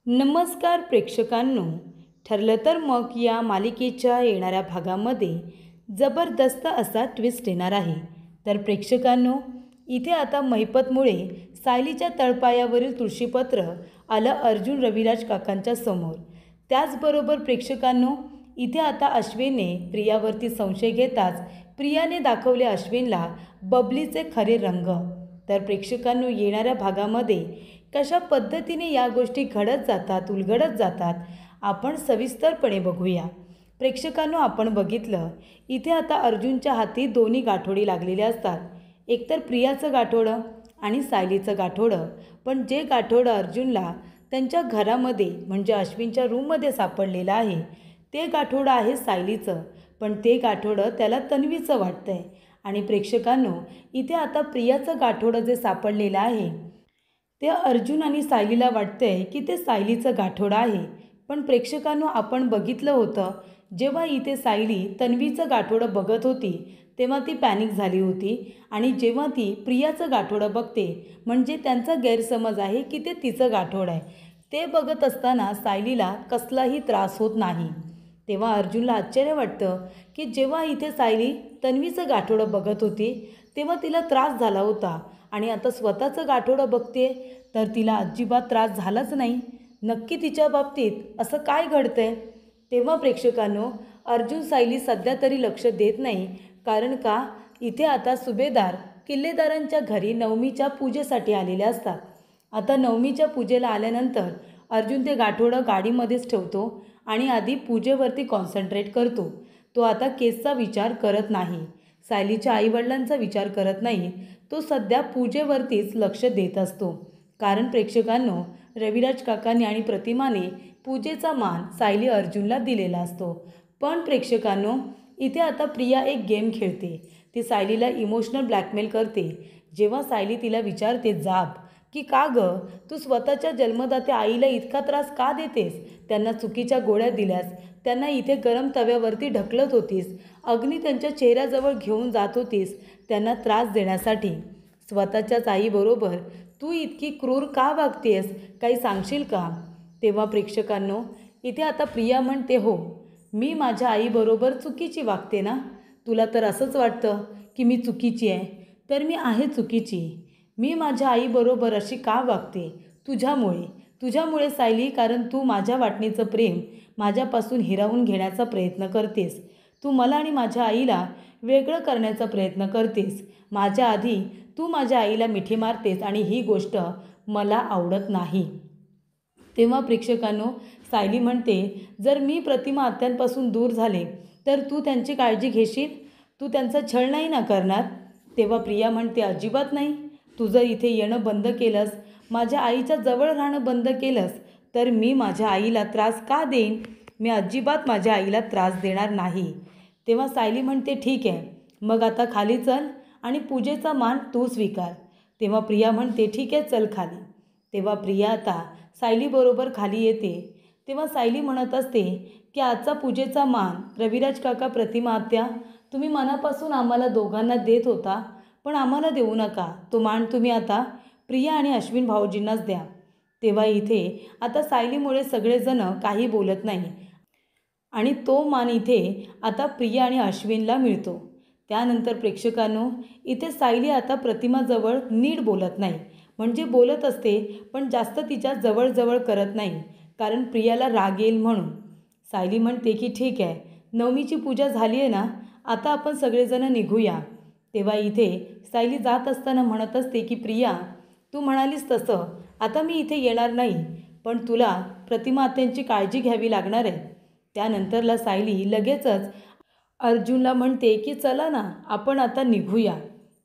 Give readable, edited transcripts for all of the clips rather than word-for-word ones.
नमस्कार प्रेक्षकांनो. ठरलं तर मग या मालिकेच्या येणाऱ्या भागामध्ये जबरदस्त असा ट्विस्ट येणार आहे. तर प्रेक्षकांनो, इथे आता महिपतमुळे सायलीच्या तळपायावरील तुळशीपत्र आलं अर्जुन रविराज काकांच्या समोर. त्याचबरोबर प्रेक्षकांनो, इथे आता अश्विनने प्रियावरती संशय घेताच प्रियाने दाखवले अश्विनला बबलीचे खरे रंग. तर प्रेक्षकांनो, येणाऱ्या भागामध्ये कशा पद्धतीने या गोष्टी घडत जातात, उलगडत जातात, आपण सविस्तरपणे बघूया. प्रेक्षकांनो, आपण बघितलं इथे आता अर्जुनच्या हाती दोन्ही गाठोडी लागलेले असतात. एकतर प्रियाचं गाठोडं आणि सायलीचं गाठोडं. पण जे गाठोडं अर्जुनला त्यांच्या घरामध्ये म्हणजे अश्विनच्या रूममध्ये सापडलेलं आहे ते गाठोडं आहे सायलीचं. पण ते गाठोडं त्याला तन्वीचं वाटतंय. आणि प्रेक्षकांनो, इथे आता प्रियाचं गाठोडं जे सापडलेलं आहे ते अर्जुन आणि सायलीला वाटतंय की ते सायलीचं गाठोडं आहे. पण प्रेक्षकांनो, आपण बघितलं होतं जेव्हा इथे सायली तन्वीचं गाठोडं बघत होती तेव्हा ती पॅनिक झाली होती. आणि जेव्हा ती प्रियाचं गाठोडं बघते म्हणजे त्यांचा गैरसमज आहे की ते तिचं गाठोडं आहे. ते बघत असताना सायलीला कसलाही त्रास होत नाही. तेव्हा अर्जुनला आश्चर्य वाटतं की जेव्हा इथे सायली तन्वीचं गाठोडं बघत होती तेव्हा तिला त्रास झाला होता आणि आता स्वतःचं गाठोडं बघते तर तिला अजिबात त्रास झालाच नाही. नक्की तिच्या बाबतीत असं काय घडतंय? तेव्हा प्रेक्षकांनो, अर्जुन सायली सध्या तरी लक्ष देत नाही. कारण का, इथे आता सुभेदार किल्लेदारांच्या घरी नवमीच्या पूजेसाठी आलेले असतात. आता नवमीच्या पूजेला आल्यानंतर अर्जुन ते गाठोडं गाडीमध्येच ठेवतो आणि आधी पूजेवरती कॉन्सन्ट्रेट करतो. तो आता केसचा विचार करत नाही, सायलीच्या आईवडिलांचा विचार करत नाही. तो सध्या पूजेवरतीच लक्ष देत असतो. कारण प्रेक्षकांनो, रविराज काकांनी आणि प्रतिमाने पूजेचा मान सायली अर्जुनला दिलेला असतो. पण प्रेक्षकांनो, इथे आता प्रिया एक गेम खेळते. ती सायलीला इमोशनल ब्लॅकमेल करते. जेव्हा सायली तिला विचारते जाब की का गं, तू स्वतःच्या जन्मदात्या आईला इतका त्रास का देतेस? त्यांना चुकीच्या गोळ्या दिल्यास, त्यांना इथे गरम तव्यावरती ढकलत होतीस, अग्नी त्यांच्या चेहऱ्याजवळ घेऊन जात होतीस त्यांना त्रास देण्यासाठी. स्वतःच्याच आईबरोबर तू इतकी क्रूर का वागतेस, काही सांगशील का? तेव्हा प्रेक्षकांनो, इथे आता प्रिया म्हणते हो, मी माझ्या आईबरोबर चुकीची वागते ना. तुला तर असंच वाटतं की मी चुकीची आहे, तर मी आहे चुकीची. मी माझ्या आईबरोबर अशी का वागते? तुझ्यामुळे सायली. कारण तू माझ्या वाटणीचं प्रेम माझ्यापासून हिरावून घेण्याचा प्रयत्न करतेस. तू मला आणि माझ्या आईला वेगळं करण्याचा प्रयत्न करतेस. माझ्या आधी तू माझ्या आईला मिठी मारतेस आणि ही गोष्ट मला आवडत नाही. तेव्हा प्रेक्षकांनो, सायली म्हणते जर मी प्रतिमा आत्यांपासून दूर झाले तर तू त्यांची काळजी घेशील, तू त्यांचा छळ नाही ना करणार? तेव्हा प्रिया म्हणते अजिबात नाही. तू जर इथे येणं बंद केलंस, माझ्या आईच्या जवळ राहणं बंद केलंस तर मी माझ्या आईला त्रास का देईन? मी अजिबात माझ्या आईला त्रास देणार नाही. तेव्हा सायली म्हणते ठीक आहे, मग आता खाली चल आणि पूजेचा मान तू स्वीकार. तेव्हा प्रिया म्हणते ठीक आहे, चल खाली. तेव्हा प्रिया आता सायलीबरोबर खाली येते. तेव्हा सायली म्हणत असते की आजचा पूजेचा मान रविराज काका, प्रतिमा आत्या, तुम्ही मनापासून आम्हाला दोघांना देत होता, पण आम्हाला देऊ नका. तो मान तुम्ही आता प्रिया आणि अश्विन भाऊजींनाच द्या. तेव्हा इथे आता सायलीमुळे सगळेजण काही बोलत नाही आणि तो मान इथे आता प्रिया आणि अश्विनला मिळतो. त्यानंतर प्रेक्षकांनो, इथे सायली आता प्रतिमाजवळ नीट बोलत नाही. म्हणजे बोलत असते पण जास्त तिच्या जवळ करत नाही, कारण प्रियाला राग येईल म्हणून. सायली म्हणते की ठीक आहे, नवमीची पूजा झाली आहे ना, आता आपण सगळेजण निघूया. तेव्हा इथे सायली जात असताना म्हणत असते की प्रिया, तू म्हणालीस तसं आता मी इथे येणार नाही, पण तुला प्रतिमा आत्यांची काळजी घ्यावी लागणार आहे. त्यानंतरला सायली लगेचच अर्जुनला म्हणते की चला ना, आपण आता निघूया.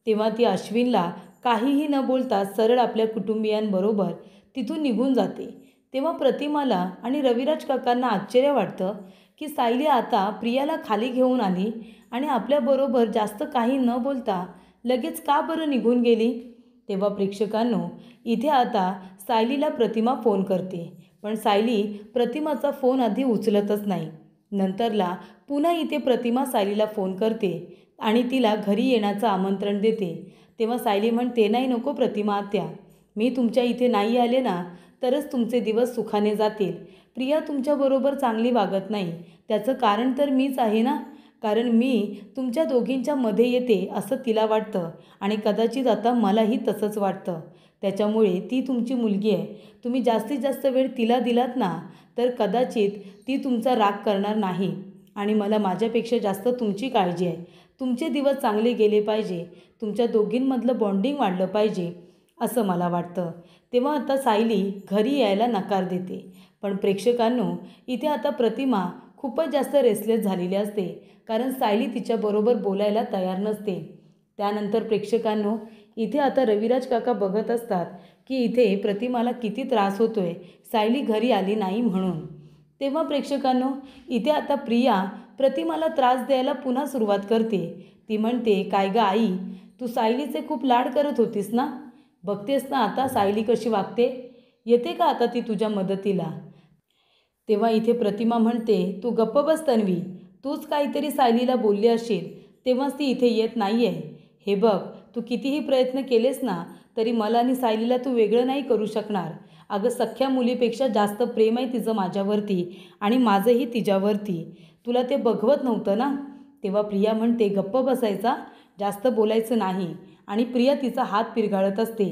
तेव्हा ती अश्विनला काहीही न बोलता सरळ आपल्या कुटुंबियांबरोबर तिथून निघून जाते. तेव्हा प्रतिमाला आणि रविराज काकांना आश्चर्य वाटतं की सायली आता प्रियाला खाली घेऊन आली आणि आपल्याबरोबर जास्त काही न बोलता लगेच का बरं निघून गेली. तेव्हा प्रेक्षकांनो, इथे आता सायलीला प्रतिमा फोन करते, पण सायली प्रतिमाचा फोन आधी उचलतच नाही. नंतरला पुन्हा इथे प्रतिमा सायलीला फोन करते आणि तिला घरी येण्याचं आमंत्रण देते. तेव्हा सायली म्हणते नाही नको प्रतिमा आत्या, मी तुमच्या इथे नाही आले ना तरच तुमचे दिवस सुखाने जातील. प्रिया तुमच्याबरोबर चांगली वागत नाही, त्याचं कारण तर मीच आहे ना. कारण मी तुमच्या दोघींच्या मध्ये येते असं तिला वाटतं आणि कदाचित आता मलाही तसंच वाटतं. त्याच्यामुळे ती तुमची मुलगी आहे. तुम्ही जास्तीत जास्त वेळ तिला दिलात ना तर कदाचित ती तुमचा राग करणार नाही. आणि मला माझ्यापेक्षा जास्त तुमची काळजी आहे. तुमचे दिवस चांगले गेले पाहिजे, तुमच्या दोघींमधलं बॉन्डिंग वाढलं पाहिजे असं मला वाटतं. तेव्हा आता सायली घरी यायला नकार देते. पण प्रेक्षकांनो, इथे आता प्रतिमा खूपच जास्त रेसलेस झालेली असते, कारण सायली तिच्याबरोबर बोलायला तयार नसते. त्यानंतर प्रेक्षकांनो, इथे आता रविराज काका बघत असतात की इथे प्रतिमाला किती त्रास होतोय सायली घरी आली नाही म्हणून. तेव्हा प्रेक्षकांनो, इथे आता प्रिया प्रतिमाला त्रास द्यायला पुन्हा सुरुवात करते. ती म्हणते, काय गं आई, तू सायलीचे खूप लाड करत होतीस ना, बघतेस ना आता सायली कशी वागते, येते का आता ती तुझ्या मदतीला. तेव्हा इथे प्रतिमा म्हणते, तू गप्प बस तन्वी, तूच काहीतरी सायलीला बोलली असशील तेव्हाच ती इथे येत नाही आहे. हे बघ, तू कितीही प्रयत्न केलेस ना तरी मला आणि सायलीला तू वेगळं नाही करू शकणार. अगं, सख्ख्या मुलीपेक्षा जास्त प्रेम आहे तिचं माझ्यावरती आणि माझंही तिच्यावरती. तुला ते बघवत नव्हतं ना. तेव्हा प्रिया म्हणते, गप्प बसायचा, जास्त बोलायचं नाही. आणि प्रिया तिचा हात पिरगाळत असते.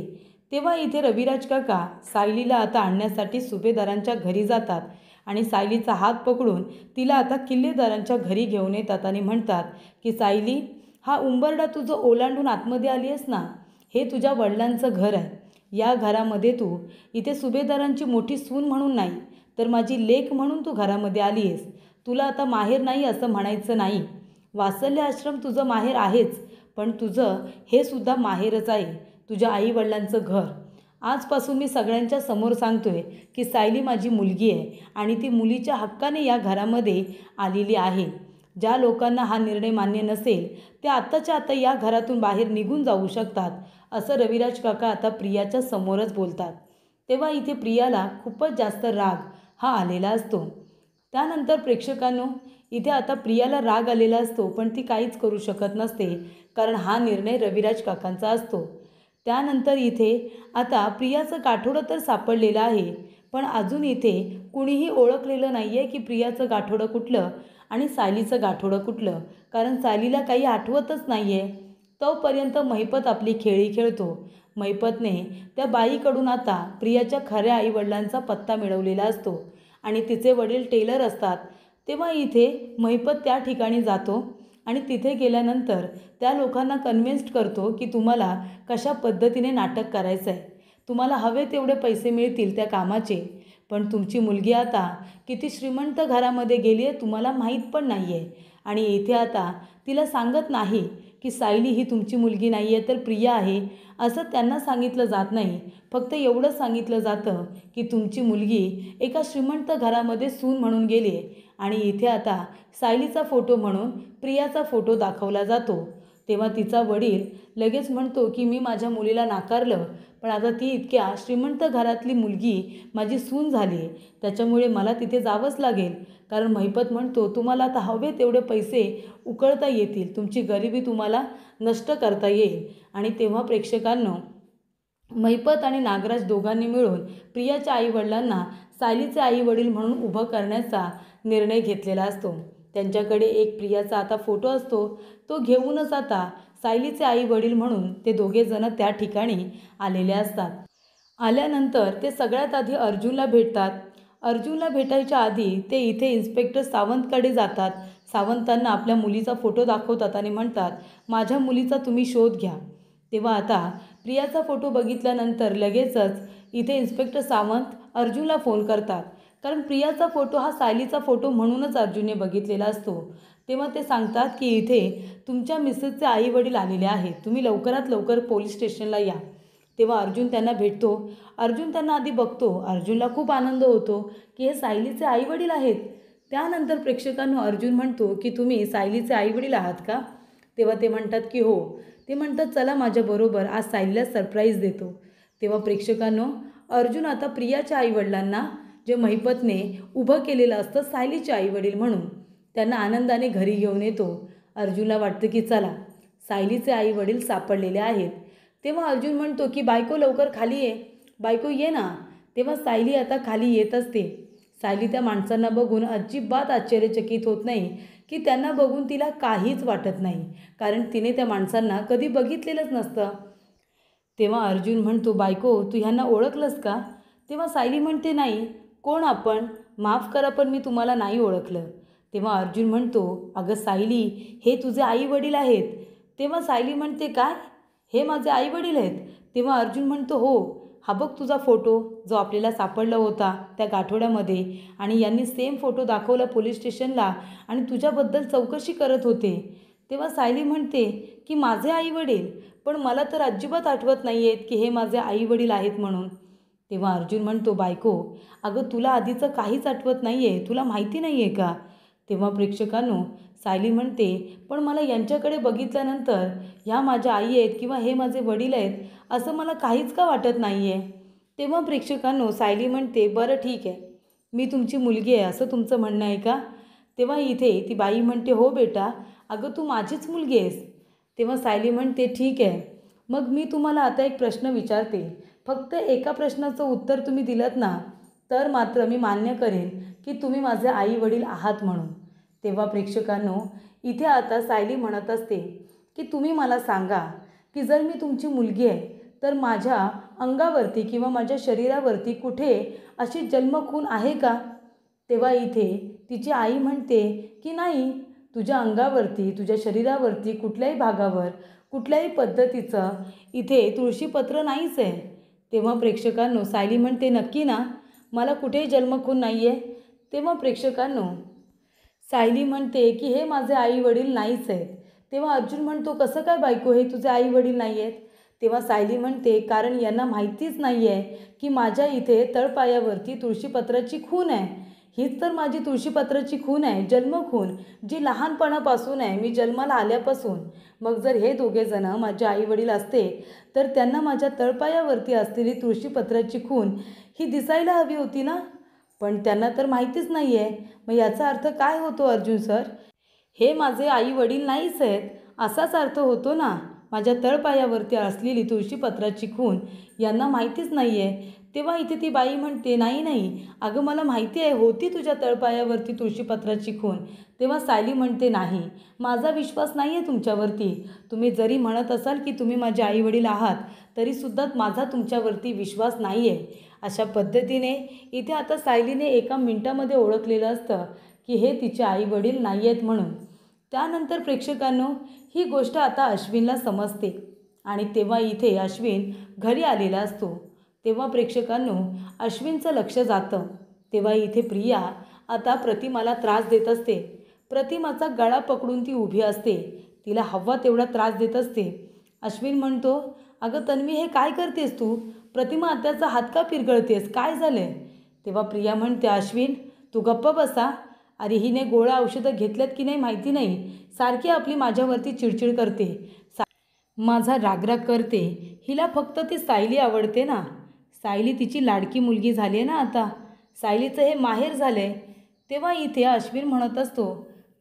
तेव्हा इथे रविराज काका सायलीला आता आणण्यासाठी सुभेदारांच्या घरी जातात आणि सायलीचा हात पकडून तिला आता किल्लेदारांच्या घरी घेऊन येतात आणि म्हणतात की सायली, हा उंबरडा तुझं ओलांडून आतमध्ये आली आहेस ना, हे तुझ्या वडिलांचं घर आहे. या घरामध्ये तू इथे सुभेदारांची मोठी सून म्हणून नाही तर माझी लेक म्हणून तू घरामध्ये आली आहेस. तुला आता माहेर नाही असं म्हणायचं नाही. वात्सल्य आश्रम तुझं माहेर आहेच, पण तुझं हे सुद्धा माहेरच आहे, तुझ्या आईवडिलांचं घर. आजपासून मी सगळ्यांच्या समोर सांगतोय की सायली माझी मुलगी आहे आणि ती मुलीच्या हक्काने या घरामध्ये आलेली आहे. ज्या लोकांना हा निर्णय मान्य नसेल ते आत्ताच्या आता या घरातून बाहेर निघून जाऊ शकतात, असं रविराज काका आता प्रियाच्या समोरच बोलतात. तेव्हा इथे प्रियाला खूपच जास्त राग हा आलेला असतो. त्यानंतर प्रेक्षकांनो, इथे आता प्रियाला राग आलेला असतो, पण ती काहीच करू शकत नसते, कारण हा निर्णय रविराज काकांचा असतो. त्यानंतर इथे आता प्रियाचं गाठोडं तर सापडलेलं आहे, पण अजून इथे कुणीही ओळखलेलं नाही आहे की प्रियाचं गाठोडं कुठलं आणि सायलीचं गाठोडं कुठलं, कारण सायलीला काही आठवतच नाही आहे. तोपर्यंत महिपत आपली खेळी खेळतो. महिपतने त्या बाईकडून आता प्रियाच्या खऱ्या आईवडिलांचा पत्ता मिळवलेला असतो आणि तिचे वडील टेलर असतात. तेव्हा इथे महिपत त्या ठिकाणी जातो आणि तिथे गेल्यानंतर त्या लोकांना कन्व्हिन्स्ड करतो की तुम्हाला कशा पद्धतीने नाटक करायचं आहे, तुम्हाला हवे तेवढे पैसे मिळतील त्या कामाचे, पण तुमची मुलगी आता किती श्रीमंत घरामध्ये गेली आहे तुम्हाला माहीत पण नाही आहे. आणि इथे आता तिला सांगत नाही की सायली ही तुमची मुलगी नाही आहे तर प्रिया आहे, असं त्यांना सांगितलं जात नाही. फक्त एवढंच सांगितलं जातं की तुमची मुलगी एका श्रीमंत घरामध्ये सून म्हणून गेली आहे. आणि इथे आता सायलीचा फोटो म्हणून प्रियाचा फोटो दाखवला जातो. तेव्हा तिचा वडील लगेच म्हणतो की मी माझ्या मुलीला नाकारलं, पण आता ती इतक्या श्रीमंत घरातली मुलगी माझी सून झाली आहे, त्याच्यामुळे मला तिथे जावंच लागेल. कारण महिपत म्हणतो, तुम्हाला आता हवे तेवढे पैसे उकळता येतील, तुमची गरिबी तुम्हाला नष्ट करता येईल. आणि तेव्हा प्रेक्षकांनो, महिपत आणि नागराज दोघांनी मिळून प्रियाच्या आईवडिलांना सायलीचे आईवडील म्हणून उभं करण्याचा निर्णय घेतलेला असतो. त्यांच्याकडे एक प्रियाचा आता फोटो असतो, तो घेऊनच आता सायलीचे आईवडील म्हणून ते दोघेजणं त्या ठिकाणी आलेले असतात. आल्यानंतर ते सगळ्यात आधी अर्जुनला भेटतात. अर्जुनला भेटायच्या आधी ते इथे इन्स्पेक्टर सावंतकडे जातात. सावंतांना आपल्या मुलीचा फोटो दाखवतात आणि म्हणतात, माझ्या मुलीचा तुम्ही शोध घ्या. तेव्हा आता प्रियाचा फोटो बघितल्यानंतर लगेचच इथे इन्स्पेक्टर सावंत अर्जुनला फोन करतात, कारण प्रियाचा फोटो हा सायलीचा फोटो म्हणूनच अर्जुनने बघितलेला असतो. तेव्हा ते सांगतात की इथे तुमच्या मिसेसचे आईवडील आलेले आहेत, तुम्ही लवकरात लवकर पोलीस स्टेशनला या. तेव्हा अर्जुन त्यांना भेटतो. अर्जुन त्यांना आधी बघतो. अर्जुनला खूप आनंद होतो की हे सायलीचे आईवडील आहेत. त्यानंतर प्रेक्षकांनो, अर्जुन म्हणतो की तुम्ही सायलीचे आईवडील आहात का. तेव्हा ते म्हणतात की हो. ते म्हणतात, चला माझ्याबरोबर, आज सायलीला सरप्राईज देतो. तेव्हा प्रेक्षकांनो, अर्जुन आता प्रियाच्या आईवडिलांना, जे महिपतने उभं केलेलं असतं सायलीचे आईवडील म्हणून, त्यांना आनंदाने घरी घेऊन येतो. अर्जुनला वाटतं की चला, सायलीचे आईवडील सापडलेले आहेत. तेव्हा अर्जुन म्हणतो की बायको लवकर खाली ये, बायको ये ना. तेव्हा सायली आता खाली येत असते. सायली त्या माणसांना बघून अजिबात आश्चर्यचकित होत नाही की त्यांना बघून तिला काहीच वाटत नाही, कारण तिने त्या माणसांना कधी बघितलेलंच नसतं. तेव्हा अर्जुन म्हणतो, बायको तू ह्यांना ओळखलंस का? तेव्हा सायली म्हणते, नाही. कोण आपण? माफ करा पण मी तुम्हाला नाही ओळखलं. तेव्हा अर्जुन म्हणतो, अगं सायली, हे तुझे आई वडील आहेत. तेव्हा सायली म्हणते, काय? हे माझे आई वडील आहेत? तेव्हा अर्जुन म्हणतो, हो. हा बघ तुझा फोटो जो आपल्याला सापडला होता त्या गाठोड्यामध्ये, आणि यांनी सेम फोटो दाखवला पोलीस स्टेशनला आणि तुझ्याबद्दल चौकशी करत होते. तेव्हा सायली म्हणते की माझे आई वडील, पण मला तर अजिबात आठवत नाही आहेत की हे माझे आई वडील आहेत म्हणून. तेव्हा अर्जुन म्हणतो, बायको अगं तुला आधीचं काहीच आठवत नाही आहे, तुला माहिती नाही आहे का? तेव्हा प्रेक्षकांनो, सायली म्हणते, पण मला यांच्याकडे बघितल्यानंतर ह्या माझ्या आई आहेत किंवा हे माझे वडील आहेत असं मला काहीच का वाटत नाही आहे. तेव्हा प्रेक्षकांनो, सायली म्हणते, बरं ठीक आहे, मी तुमची मुलगी आहे असं तुमचं म्हणणं आहे का? तेव्हा इथे ती बाई म्हणते, हो बेटा, अगं तू माझीच मुलगी आहेस. तेव्हा सायली म्हणते, ठीक आहे, मग मी तुम्हाला आता एक प्रश्न विचारते. फक्त एका प्रश्नाचं उत्तर तुम्ही दिलंत ना, तर मात्र मी मान्य करेन की तुम्ही माझे आई वडील आहात म्हणून. तेव्हा प्रेक्षकांनो, इथे आता सायली म्हणत असते की तुम्ही मला सांगा की जर मी तुमची मुलगी आहे तर माझ्या अंगावरती किंवा माझ्या शरीरावरती कुठे अशी जन्मखून आहे का? तेव्हा इथे तिची आई म्हणते की नाही, तुझ्या अंगावरती, तुझ्या शरीरावरती कुठल्याही भागावर कुठल्याही पद्धतीचं इथे तुळशीपत्र नाहीच आहे. तेव्हा प्रेक्षकांनो, सायली म्हणते, नक्की ना, मला कुठेही जन्मखून नाही आहे? तेव्हा प्रेक्षकांनो, सायली म्हणते की हे माझे आई वडील नाहीच आहेत. तेव्हा अर्जुन म्हणतो, कसं काय बायको, हे तुझे आई वडील नाही आहेत? तेव्हा सायली म्हणते, कारण यांना माहितीच नाही आहे की माझ्या इथे तळपायावरती तुळशीपत्राची खून आहे. हीच तर माझी तुळशीपत्राची खून आहे, जन्मखून, जी लहानपणापासून आहे, मी जन्माला आल्यापासून. मग जर हे दोघेजणं माझे आईवडील असते तर त्यांना माझ्या तळपायावरती असलेली तुळशीपत्राची खून ही दिसायला हवी होती ना, पण त्यांना तर माहितीच नाही आहे. मग याचा अर्थ काय होतो अर्जुन सर? हे माझे आई वडील नाहीच आहेत असाच अर्थ होतो ना. माझ्या तळपायावरती असलेली तुळशीपत्राची खून यांना माहितीच नाही आहे. तेव्हा इथे ती बाई म्हणते, नाही नाही, अगं मला माहिती आहे, होती तुझ्या तळपायावरती तुळशीपत्राची खून. तेव्हा सायली म्हणते, नाही, माझा विश्वास नाही आहे तुमच्यावरती. तुम्ही जरी म्हणत असाल की तुम्ही माझे आईवडील आहात तरीसुद्धा माझा तुमच्यावरती विश्वास नाही आहे. अशा पद्धतीने इथे आता सायलीने एका मिनिटामध्ये ओळखलेलं असतं की हे तिचे आईवडील नाही आहेत म्हणून. त्यानंतर प्रेक्षकांनो, ही गोष्ट आता अश्विनला समजते आणि तेव्हा इथे अश्विन घरी आलेला असतो. तेव्हा प्रेक्षकांनो, अश्विनचं लक्ष जातं. तेव्हा इथे प्रिया आता प्रतिमाला त्रास देत असते. प्रतिमाचा गळा पकडून ती उभी असते, तिला हवा तेवढा त्रास देत असते. अश्विन म्हणतो, अगं तन्वी, हे काय करतेस तू? प्रतिमा आत्याचा हात का पिरगळतेस? काय झालंय? तेव्हा प्रिया म्हणते, अश्विन तू गप्प बसा. अरे हिने गोळ्या औषधं घेतल्यात की नाही माहिती नाही, सारखी आपली माझ्यावरती चिडचिड करते, माझा रागराग करते. हिला फक्त ती सायली आवडते ना. सायली तिची लाडकी मुलगी झाली आहे ना आता. सायलीचं हे माहेर झालं आहे. तेव्हा इथे अश्विन म्हणत असतो,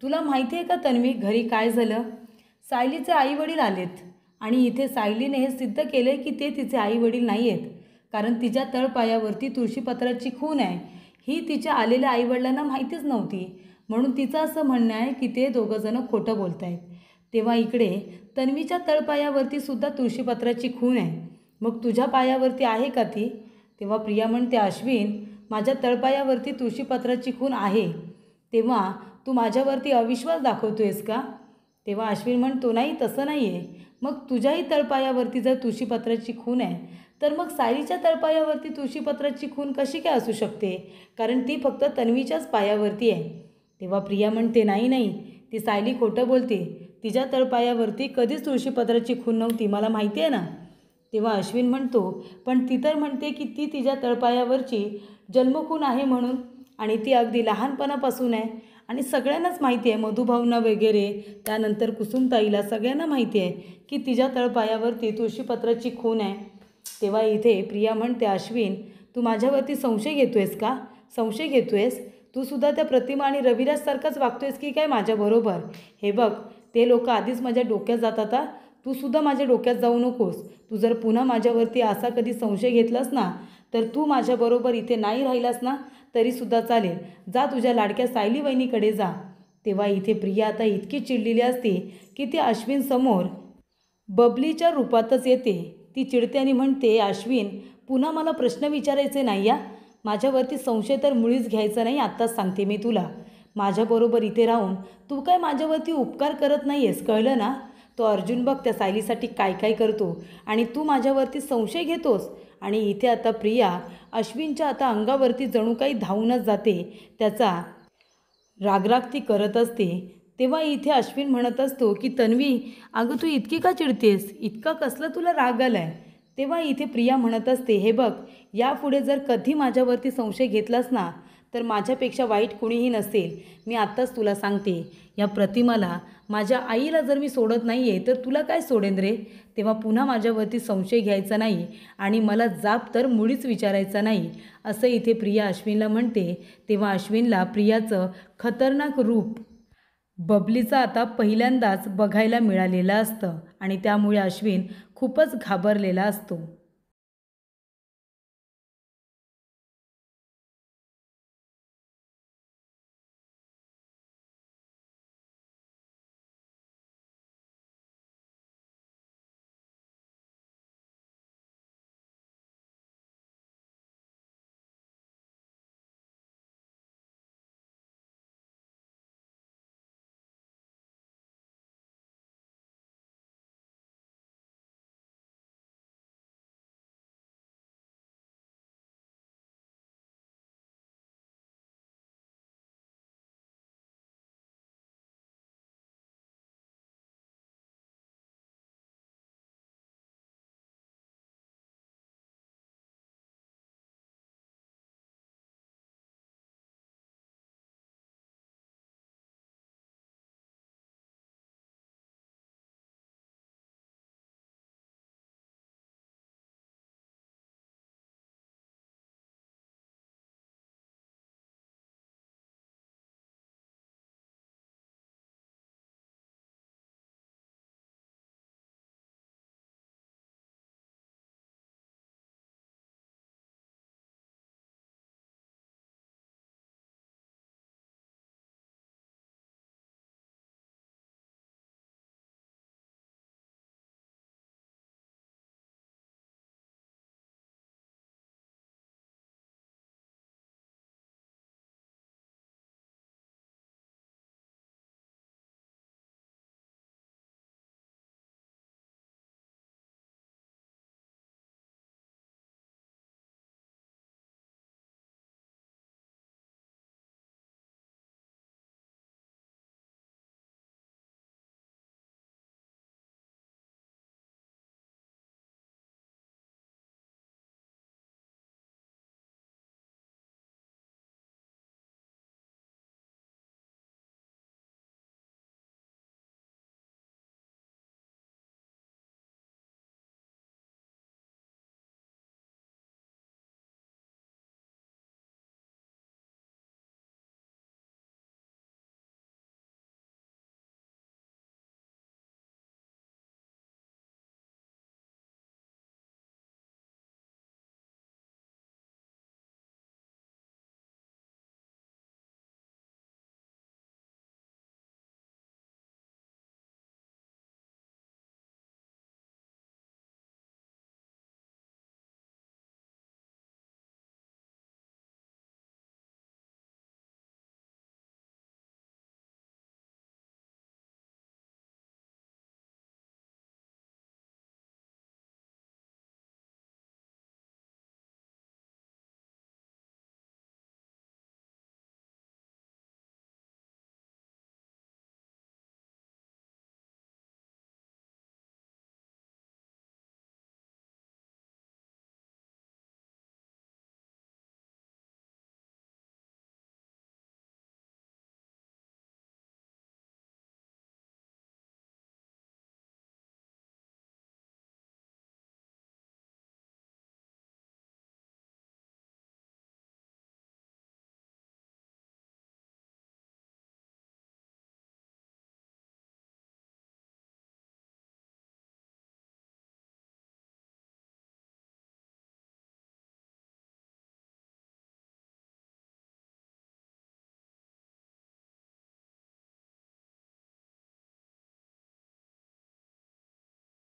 तुला माहिती आहे का तन्वी, घरी काय झालं? सायलीचे आईवडील आलेत आणि इथे सायलीने हे सिद्ध केलं आहे की ते तिचे आईवडील नाही आहेत, कारण तिच्या तळपायावरती तुळशीपत्राची खून आहे. ही तिच्या आलेल्या आईवडिलांना माहितीच नव्हती, म्हणून तिचं असं म्हणणं आहे की ते दोघंजणं खोटं बोलत आहेत. तेव्हा इकडे तन्वीच्या तळपायावरती सुद्धा तुळशीपत्राची खून आहे. मग तुझ्या पायावरती आहे का ती? तेव्हा प्रिया म्हणते, अश्विन माझ्या तळपायावरती तुळशीपत्राची खून आहे. तेव्हा तू माझ्यावरती अविश्वास दाखवतोयस का? तेव्हा अश्विन म्हणतो, नाही तसं नाही आहे. मग तुझ्याही तळपायावरती जर तुळशीपत्राची खून आहे तर मग सायलीच्या तळपायावरती तुळशीपत्राची खून कशी काय असू शकते? कारण ती फक्त तन्वीच्याच पायावरती आहे. तेव्हा प्रिया म्हणते, नाही नाही, ती सायली खोटं बोलते, तिच्या तळपायावरती कधीच तुळशीपत्राची खून नव्हती, मला माहिती आहे ना. तेव्हा अश्विन म्हणतो, पण ती तर म्हणते की ती तिच्या तळपायावरची जन्मखून आहे म्हणून, आणि ती अगदी लहानपणापासून आहे आणि सगळ्यांनाच माहिती आहे, मधुभावना वगैरे, त्यानंतर कुसुमताईला सगळ्यांना माहिती आहे की तिच्या तळपायावरती तुळशीपत्राची खून आहे. तेव्हा इथे प्रिया म्हणते, अश्विन तू माझ्यावरती संशय घेतोयस का? संशय घेतोयस? तू सुद्धा त्या प्रतिमा आणि रविराजसारखाच वागतोयस की काय माझ्याबरोबर? हे बघ, ते लोक आधीच माझ्या डोक्यात जातात, तू सुद्धा माझ्या डोक्यात जाऊ नकोस. तू जर पुन्हा माझ्यावरती असा कधी संशय घेतलास ना तर तू माझ्याबरोबर इथे नाही राहिलास ना तरीसुद्धा चालेल, जा तुझ्या लाडक्या सायली वहिनीकडे जा. तेव्हा इथे प्रिया आता इतकी चिडलेली असते की ती अश्विनसमोर बबलीच्या रूपातच येते. ती चिडते आणि म्हणते, अश्विन पुन्हा मला प्रश्न विचारायचे नाही या. माझ्यावरती संशय तर मुळीच घ्यायचा नाही, आत्ताच सांगते मी तुला. माझ्याबरोबर इथे राहून तू काय माझ्यावरती उपकार करत नाही आहेस, कळलं ना. तो अर्जुन बघ त्या सायलीसाठी काय काय करतो आणि तू माझ्यावरती संशय घेतोस. आणि इथे आता प्रिया अश्विनच्या आता अंगावरती जणू काही धावूनच जाते. त्याचा रागराग ती करत असते. तेव्हा इथे अश्विन म्हणत असतो की तन्वी, अगं तू इतकी का चिडतेस, इतका कसला तुला राग आलाय. तेव्हा इथे प्रिया म्हणत असते, हे बघ, यापुढे जर कधी माझ्यावरती संशय घेतलास ना तर माझ्यापेक्षा वाईट कुणीही नसेल. मी आत्ताच तुला सांगते, या प्रतिमाला, माझ्या आईला जर मी सोडत नाही आहे तर तुला काय सोडेन रे. तेव्हा पुन्हा माझ्यावरती संशय घ्यायचा नाही आणि मला जाब तर मुळीच विचारायचा नाही, असं इथे प्रिया अश्विनला म्हणते. तेव्हा अश्विनला प्रियाचं खतरनाक रूप बबलीचा आता पहिल्यांदाच बघायला मिळालेलं असतं आणि त्यामुळे अश्विन खूपच घाबरलेला असतो.